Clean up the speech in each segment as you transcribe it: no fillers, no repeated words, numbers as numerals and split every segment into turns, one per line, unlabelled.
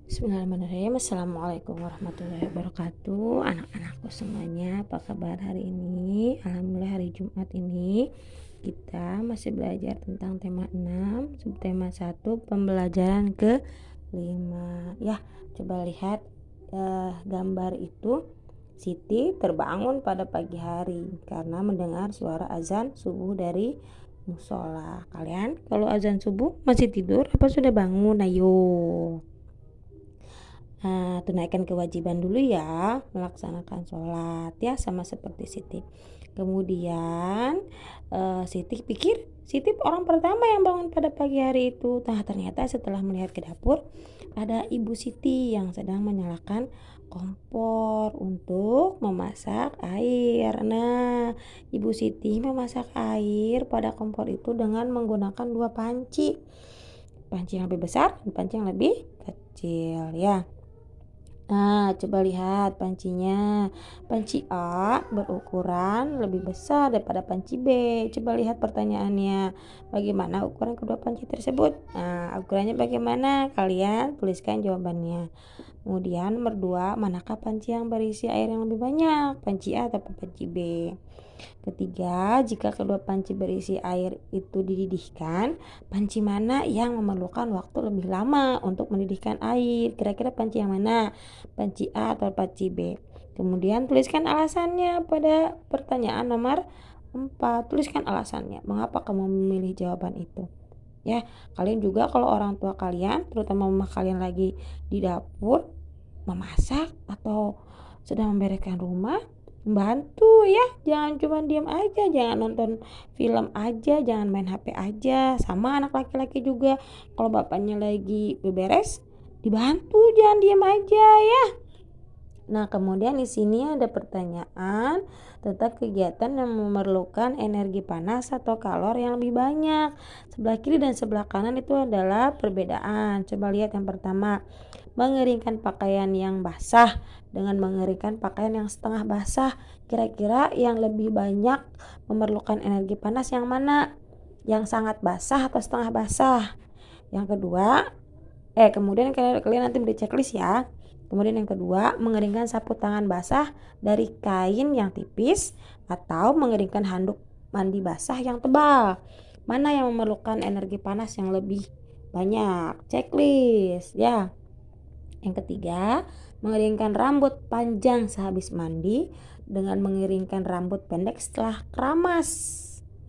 Bismillahirrahmanirrahim. Assalamualaikum warahmatullahi wabarakatuh. Anak-anakku semuanya, apa kabar hari ini? Alhamdulillah hari Jumat ini kita masih belajar tentang tema 6, subtema 1, pembelajaran ke 5. Ya, coba lihat gambar itu. Siti terbangun pada pagi hari karena mendengar suara azan subuh dari musola. Kalian kalau azan subuh masih tidur apa sudah bangun? Ayo. Tunaikan kewajiban dulu ya, melaksanakan sholat ya, sama seperti Siti. Kemudian Siti orang pertama yang bangun pada pagi hari itu. Nah, ternyata setelah melihat ke dapur, ada Ibu Siti yang sedang menyalakan kompor untuk memasak air. Nah, Ibu Siti memasak air pada kompor itu dengan menggunakan dua panci. Panci yang lebih besar dan panci yang lebih kecil ya. Nah, coba lihat pancinya. Panci A berukuran lebih besar daripada panci B. Coba lihat pertanyaannya. Bagaimana ukuran kedua panci tersebut? Nah, ukurannya bagaimana? Kalian tuliskan jawabannya. Kemudian nomor 2, manakah panci yang berisi air yang lebih banyak? Panci A atau panci B? Ketiga, jika kedua panci berisi air itu dididihkan, panci mana yang memerlukan waktu lebih lama untuk mendidihkan air? Kira-kira panci yang mana? Panci A atau panci B? Kemudian tuliskan alasannya pada pertanyaan nomor 4. Tuliskan alasannya. Mengapa kamu memilih jawaban itu? Ya, kalian juga kalau orang tua kalian, terutama mama kalian lagi di dapur memasak atau sedang membereskan rumah, bantu ya, jangan cuma diam aja, jangan nonton film aja, jangan main HP aja. Sama anak laki-laki juga, kalau bapaknya lagi beberes, dibantu, jangan diam aja ya. Nah, kemudian di sini ada pertanyaan tentang kegiatan yang memerlukan energi panas atau kalor yang lebih banyak. Sebelah kiri dan sebelah kanan itu adalah perbedaan. Coba lihat yang pertama, mengeringkan pakaian yang basah dengan mengeringkan pakaian yang setengah basah. Kira-kira yang lebih banyak memerlukan energi panas yang mana? Yang sangat basah atau setengah basah? Yang kedua, kemudian kalian nanti beri checklist ya. Kemudian yang kedua, mengeringkan sapu tangan basah dari kain yang tipis atau mengeringkan handuk mandi basah yang tebal. Mana yang memerlukan energi panas yang lebih banyak? Checklist ya. Yang ketiga, mengeringkan rambut panjang sehabis mandi dengan mengeringkan rambut pendek setelah keramas.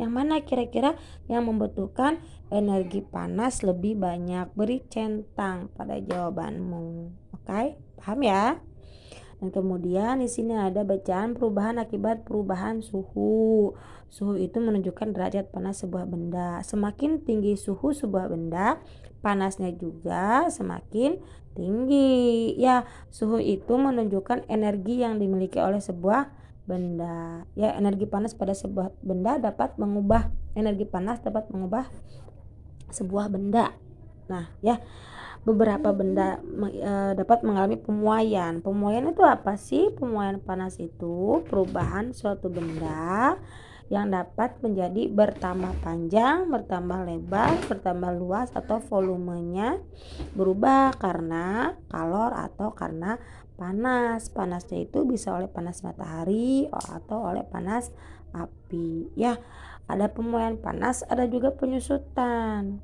Yang mana kira-kira yang membutuhkan energi panas lebih banyak? Beri centang pada jawabanmu. Oke, paham ya? Dan kemudian di sini ada bacaan perubahan akibat perubahan suhu. Suhu itu menunjukkan derajat panas sebuah benda. Semakin tinggi suhu sebuah benda, panasnya juga semakin tinggi. Ya, suhu itu menunjukkan energi yang dimiliki oleh sebuah benda. Ya, energi panas pada sebuah benda dapat mengubah sebuah benda. Nah, ya, beberapa benda dapat mengalami pemuaian. Pemuaian itu apa sih? Pemuaian panas itu perubahan suatu benda yang dapat menjadi bertambah panjang, bertambah lebar, bertambah luas atau volumenya berubah karena kalor atau karena panas. Panasnya itu bisa oleh panas matahari atau oleh panas api. Ya, ada pemuaian panas, ada juga penyusutan.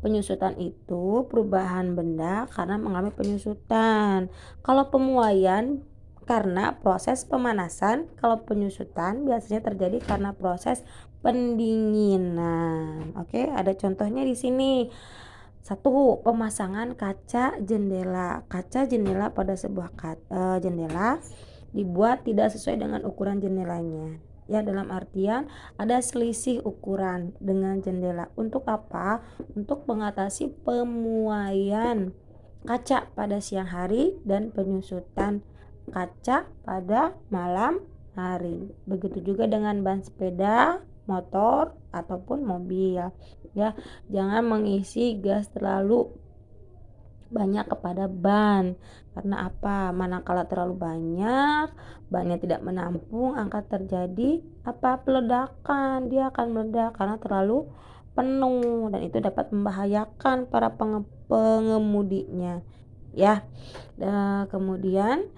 Penyusutan itu perubahan benda karena mengalami penyusutan. Kalau pemuaian karena proses pemanasan, kalau penyusutan biasanya terjadi karena proses pendinginan. Oke, ada contohnya di sini. 1. Pemasangan kaca jendela. Kaca jendela pada sebuah jendela dibuat tidak sesuai dengan ukuran jendelanya. Ya, dalam artian ada selisih ukuran dengan jendela. Untuk apa? Untuk mengatasi pemuaian kaca pada siang hari dan penyusutan kaca pada malam hari. Begitu juga dengan ban sepeda, motor ataupun mobil. Ya, jangan mengisi gas terlalu banyak kepada ban. Karena apa? Manakala terlalu banyak, bannya tidak menampung, akan terjadi peledakan. Dia akan meledak karena terlalu penuh dan itu dapat membahayakan para pengemudinya. ya. Kemudian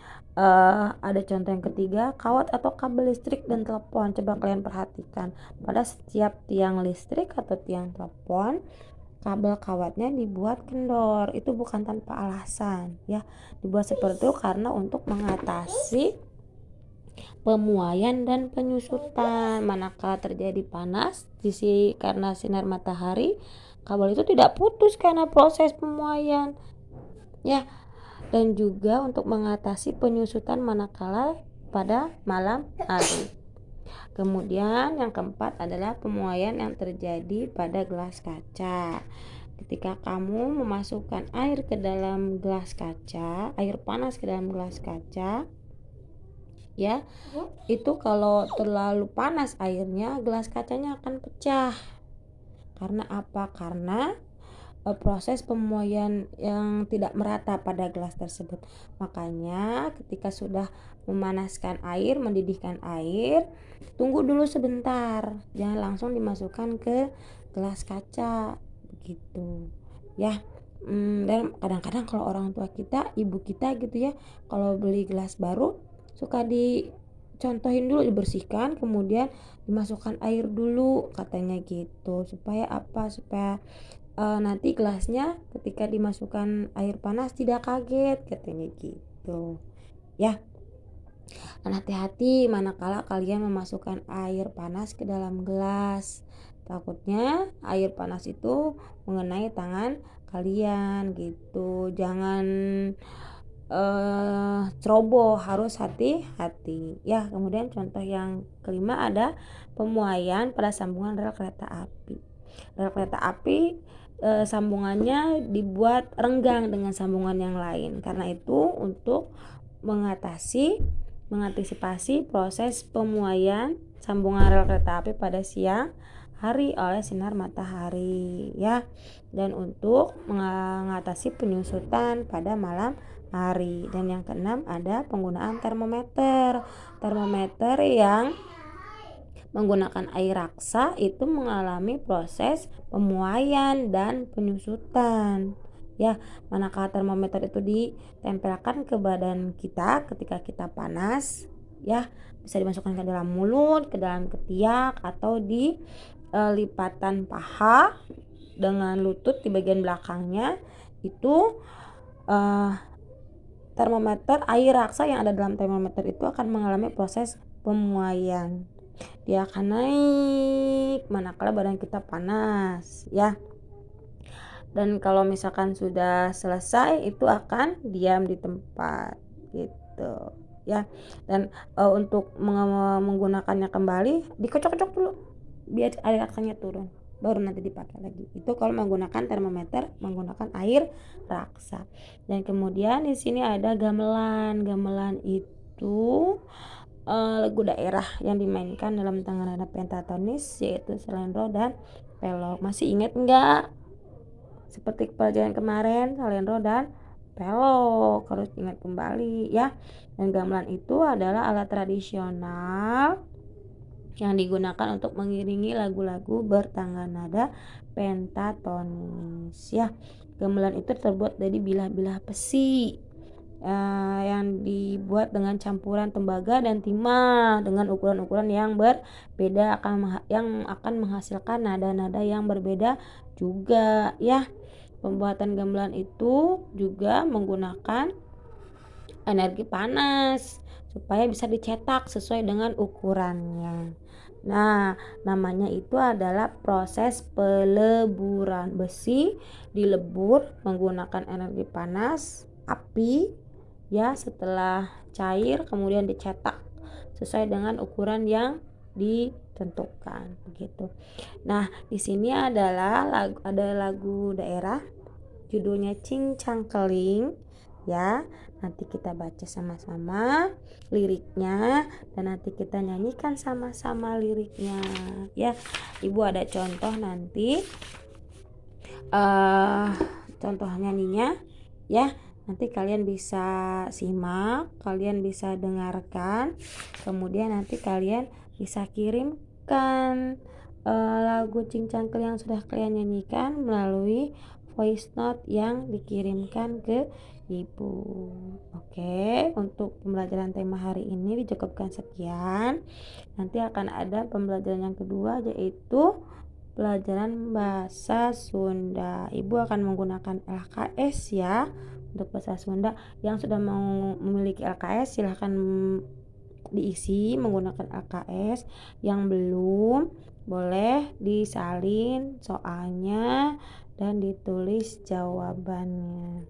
ada contoh yang ketiga, kawat atau kabel listrik dan telepon. Coba kalian perhatikan, pada setiap tiang listrik atau tiang telepon, kabel kawatnya dibuat kendor. Itu bukan tanpa alasan, ya. Dibuat seperti itu karena untuk mengatasi pemuaian dan penyusutan. Manakala terjadi panas karena sinar matahari, kabel itu tidak putus karena proses pemuaian, ya. Dan juga untuk mengatasi penyusutan manakala pada malam hari. Kemudian yang keempat adalah pemuaian yang terjadi pada gelas kaca. Ketika kamu memasukkan air ke dalam gelas kaca, air panas ke dalam gelas kaca, ya, itu kalau terlalu panas airnya, gelas kacanya akan pecah. Karena apa? Karena proses pemuaian yang tidak merata pada gelas tersebut. Makanya ketika sudah memanaskan air, mendidihkan air, tunggu dulu sebentar, jangan langsung dimasukkan ke gelas kaca, begitu, ya. Dan kadang-kadang kalau orang tua kita, ibu kita gitu ya, kalau beli gelas baru suka dicontohin dulu, dibersihkan, kemudian dimasukkan air dulu, katanya gitu. Supaya apa? Supaya nanti gelasnya ketika dimasukkan air panas tidak kaget, katanya gitu, ya. Dan hati-hati manakala kalian memasukkan air panas ke dalam gelas, takutnya air panas itu mengenai tangan kalian gitu. Jangan ceroboh, harus hati-hati, ya. Kemudian contoh yang kelima ada pemuaian pada sambungan rel kereta api. Rel kereta api sambungannya dibuat renggang dengan sambungan yang lain. Karena itu untuk mengantisipasi proses pemuaian sambungan rel kereta api pada siang hari oleh sinar matahari, ya. Dan untuk mengatasi penyusutan pada malam hari. Dan yang keenam ada penggunaan termometer. Termometer yang menggunakan air raksa itu mengalami proses pemuaian dan penyusutan, ya. Manakala termometer itu ditempelkan ke badan kita ketika kita panas, ya, bisa dimasukkan ke dalam mulut, ke dalam ketiak, atau di lipatan paha dengan lutut di bagian belakangnya. Itu termometer, air raksa yang ada dalam termometer itu akan mengalami proses pemuaian. Dia akan naik manakala badan kita panas, ya. Dan kalau misalkan sudah selesai, itu akan diam di tempat, gitu, ya. Dan untuk menggunakannya kembali, dikocok-kocok dulu biar air raksanya turun, baru nanti dipakai lagi. Itu kalau menggunakan termometer menggunakan air raksa. Dan kemudian di sini ada gamelan. Gamelan itu lagu daerah yang dimainkan dalam tangga nada pentatonis, yaitu selendro dan pelok. Masih ingat enggak? Seperti pelajaran kemarin, selendro dan pelok harus ingat kembali, ya. Dan gamelan itu adalah alat tradisional yang digunakan untuk mengiringi lagu-lagu bertangga nada pentatonis, ya. Gamelan itu terbuat dari bilah-bilah besi yang dibuat dengan campuran tembaga dan timah dengan ukuran-ukuran yang berbeda yang akan menghasilkan nada-nada yang berbeda juga, ya. Pembuatan gamelan itu juga menggunakan energi panas supaya bisa dicetak sesuai dengan ukurannya. Nah, namanya itu adalah proses peleburan. Besi dilebur menggunakan energi panas, api, ya. Setelah cair kemudian dicetak sesuai dengan ukuran yang ditentukan, begitu. Nah, di sini ada lagu daerah judulnya Cincang Keling, ya. Nanti kita baca sama-sama liriknya dan nanti kita nyanyikan sama-sama liriknya, ya. Ibu ada contoh nanti contoh nyanyinya, ya. Nanti kalian bisa simak, kalian bisa dengarkan, kemudian nanti kalian bisa kirimkan lagu Cincang Keling yang sudah kalian nyanyikan melalui voice note yang dikirimkan ke ibu. Oke, untuk pembelajaran tema hari ini dicukupkan sekian. Nanti akan ada pembelajaran yang kedua, yaitu pelajaran bahasa Sunda. Ibu akan menggunakan LKS ya untuk bahasa Sunda. Yang sudah mau memiliki LKS silahkan diisi menggunakan LKS. Yang belum boleh disalin soalnya dan ditulis jawabannya.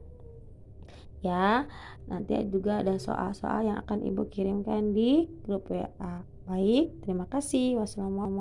Ya, nanti juga ada soal-soal yang akan Ibu kirimkan di grup WA. Baik, terima kasih. Wassalamualaikum.